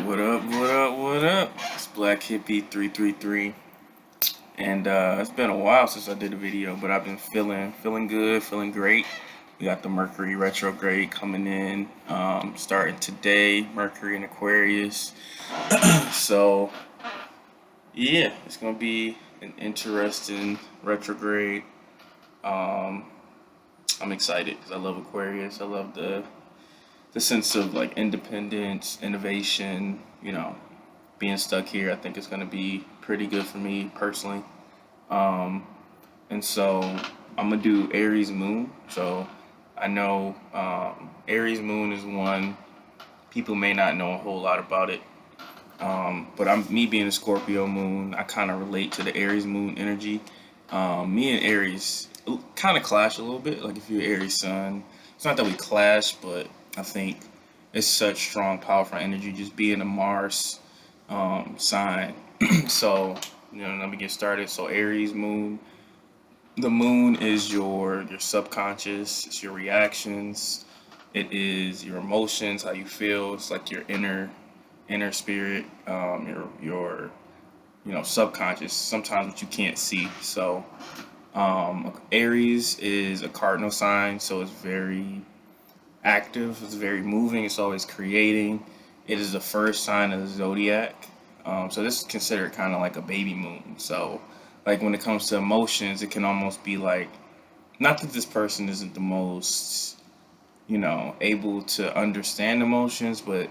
What up, what up, what up? It's Black Hippie 333. And it's been a while since I did a video, but I've been feeling good, feeling great. We got the Mercury retrograde coming in, starting today, Mercury in Aquarius. So yeah, it's gonna be an interesting retrograde. Um, I'm excited because I love Aquarius. I love the sense of like independence, innovation, being stuck here. I think it's going to be pretty good for me personally. Um, and so I'm going to do Aries Moon. So I know Aries Moon is one, people may not know a whole lot about it. But me being a Scorpio moon, I kind of relate to the Aries moon energy. Me and Aries kind of clash a little bit. Like if you're Aries sun, it's not that we clash, but I think it's such strong, powerful energy just being a Mars sign. So let me get started. So Aries moon, the moon is your subconscious. It's your reactions. It is your emotions, how you feel. It's like your inner spirit, your subconscious. Sometimes what you can't see. So Aries is a cardinal sign, so it's very active. It's very moving. It's always creating. It is the first sign of the zodiac. So this is considered kind of like a baby moon. So like when it comes to emotions, it can almost be like, not that this person isn't the most able to understand emotions, but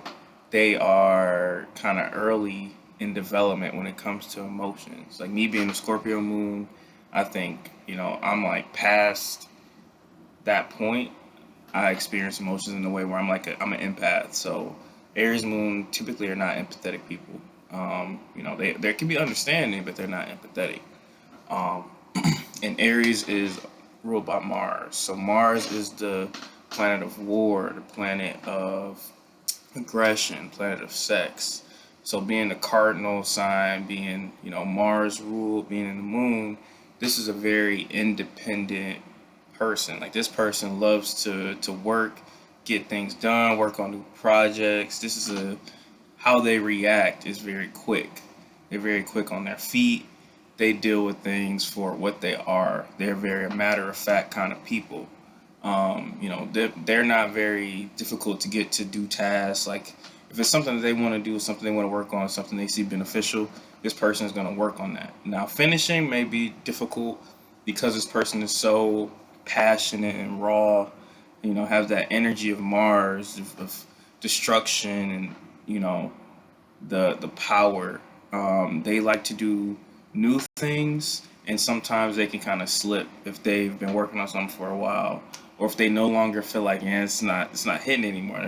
they are kind of early in development when it comes to emotions. Like me being a Scorpio moon, I think, I'm like past that point. I experience emotions in a way where I'm an empath. So Aries moon typically are not empathetic people. They can be understanding, but they're not empathetic. Um, and Aries is ruled by Mars. So Mars is the planet of war, the planet of aggression, planet of sex. So being the cardinal sign, being Mars ruled, being in the moon, this is a very independent person. Like this person loves to work, get things done, work on new projects. This is a how they react is very quick. They're very quick on their feet. They deal with things for what they are. They're very matter of fact kind of people. They're not very difficult to get to do tasks. Like if it's something that they want to do, something they want to work on, something they see beneficial, this person is going to work on that. Now finishing may be difficult because this person is so passionate and raw. Have that energy of Mars of destruction and the power. They like to do new things, and sometimes they can kind of slip if they've been working on something for a while, or if they no longer feel like it's not hitting anymore.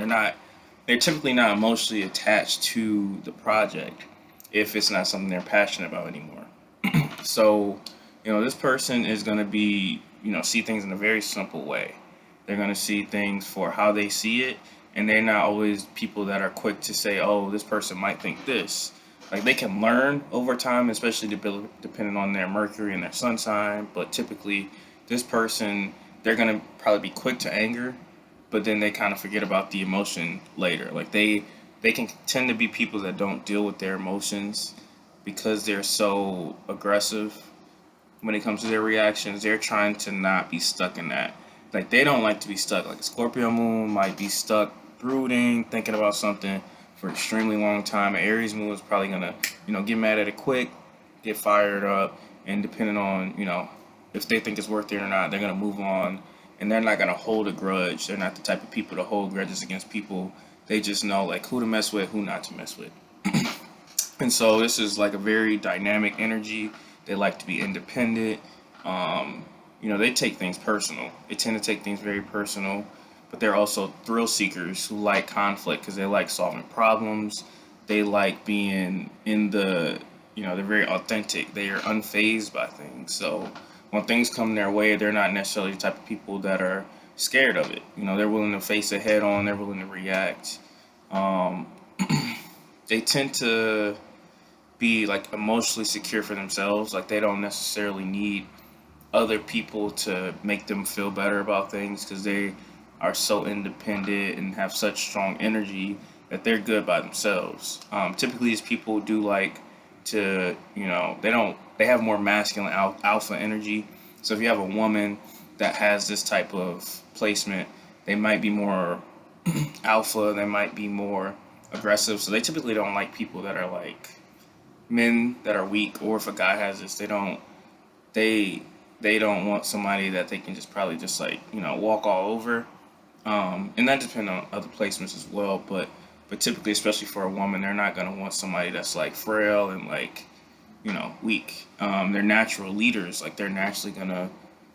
They're typically not emotionally attached to the project if it's not something they're passionate about anymore. So this person is going to be see things in a very simple way. They're going to see things for how they see it, and they're not always people that are quick to say, oh, this person might think this. Like they can learn over time, especially depending on their Mercury and their sun sign. But typically, this person, they're gonna probably be quick to anger, but then they kind of forget about the emotion later. Like they can tend to be people that don't deal with their emotions because they're so aggressive when it comes to their reactions. They're trying to not be stuck in that. Like they don't like to be stuck. Like a Scorpio moon might be stuck brooding, thinking about something for an extremely long time. An Aries moon is probably gonna, get mad at it quick, get fired up, and depending on, if they think it's worth it or not, they're gonna move on, and they're not gonna hold a grudge. They're not the type of people to hold grudges against people. They just know like who to mess with, who not to mess with. And so this is like a very dynamic energy. They like to be independent. They take things personal. They tend to take things very personal, but they're also thrill seekers who like conflict because they like solving problems. They like being in they're very authentic. They are unfazed by things. So when things come their way, they're not necessarily the type of people that are scared of it. They're willing to face it head on. They're willing to react. Um, they tend to be like emotionally secure for themselves. Like they don't necessarily need other people to make them feel better about things because they are so independent and have such strong energy that they're good by themselves. Typically, these people do like to, they have more masculine alpha energy. So if you have a woman that has this type of placement, they might be more alpha, they might be more aggressive. So they typically don't like people that are like men that are weak, or if a guy has this, they they don't want somebody that they can just probably just like walk all over. And that depends on other placements as well, but typically, especially for a woman, they're not gonna want somebody that's like frail and like weak. They're natural leaders. Like they're naturally gonna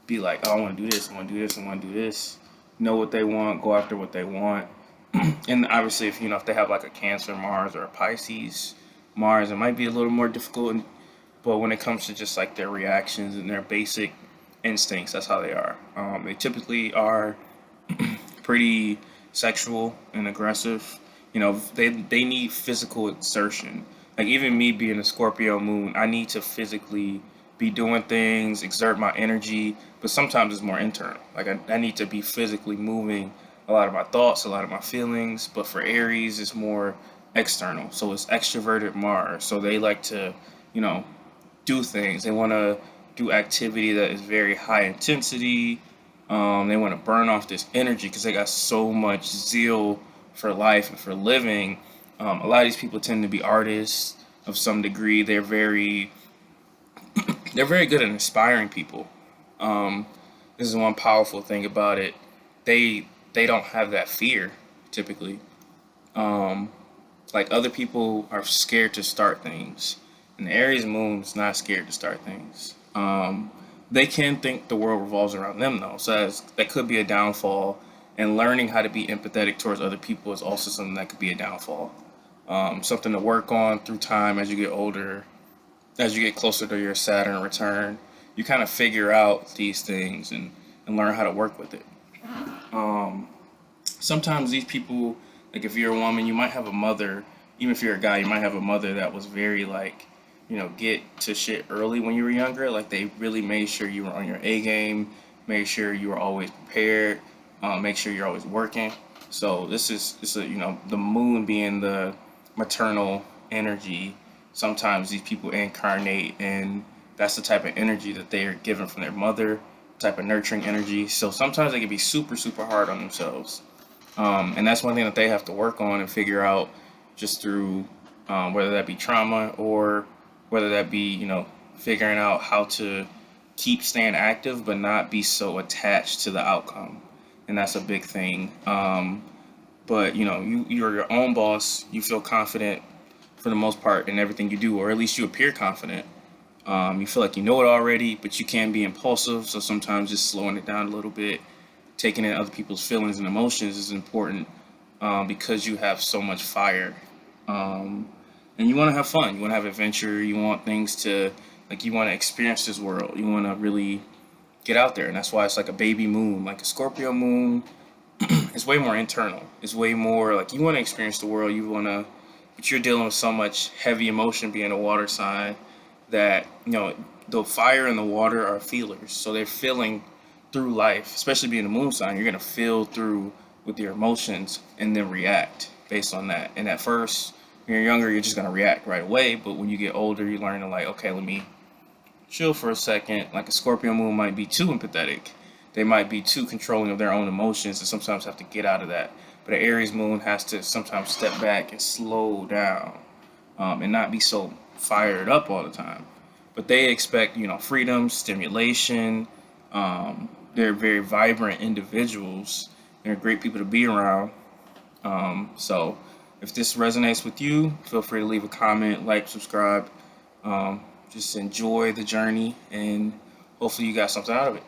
be like, oh, I want to do this, I want to do this, I want to do this. Know what they want, go after what they want. And obviously, if they have like a Cancer Mars or a Pisces Mars, it might be a little more difficult. But when it comes to just like their reactions and their basic instincts, that's how they are. They typically are pretty sexual and aggressive. They need physical exertion. Like even me being a Scorpio moon, I need to physically be doing things, exert my energy, but sometimes it's more internal. Like I need to be physically moving a lot of my thoughts, a lot of my feelings. But for Aries, it's more external. So it's extroverted Mars. So they like to, you know, do things. They want to do activity that is very high intensity. They want to burn off this energy because they got so much zeal for life and for living. A lot of these people tend to be artists of some degree. They're very good at inspiring people. This is one powerful thing about it. They don't have that fear typically. Um, like other people are scared to start things, and the Aries Moon is not scared to start things. They can think the world revolves around them though, so that could be a downfall. And learning how to be empathetic towards other people is also something that could be a downfall. Something to work on through time as you get older, as you get closer to your Saturn return. You kind of figure out these things and learn how to work with it. Um, Sometimes these people, like if you're a woman, you might have a mother. Even if you're a guy, you might have a mother that was very like, get to shit early when you were younger. Like they really made sure you were on your A game, made sure you were always prepared, make sure you're always working. So the moon being the maternal energy. Sometimes these people incarnate, and that's the type of energy that they are given from their mother, type of nurturing energy. So sometimes they can be super super hard on themselves. And that's one thing that they have to work on and figure out just through whether that be trauma or whether that be, figuring out how to keep staying active but not be so attached to the outcome. And that's a big thing. But, you're your own boss. You feel confident for the most part in everything you do, or at least you appear confident. You feel like you know it already, but you can be impulsive. So sometimes just slowing it down a little bit, taking in other people's feelings and emotions is important because you have so much fire. And you want to have fun. You want to have adventure. You want things to, like, you want to experience this world. You want to really get out there. And that's why it's like a baby moon. Like a Scorpio moon, it's way more internal. It's way more like you want to experience the world. But you're dealing with so much heavy emotion being a water sign that, the fire and the water are feelers. So they're feeling through life, especially being a moon sign. You're going to feel through with your emotions and then react based on that. And at first, when you're younger, you're just going to react right away. But when you get older, you learn to like, okay, let me chill for a second. Like a Scorpio moon might be too empathetic. They might be too controlling of their own emotions and sometimes have to get out of that. But an Aries moon has to sometimes step back and slow down and not be so fired up all the time. But they expect, freedom, stimulation. They're very vibrant individuals. They're great people to be around. So if this resonates with you, feel free to leave a comment, like, subscribe. Just enjoy the journey, and hopefully you got something out of it.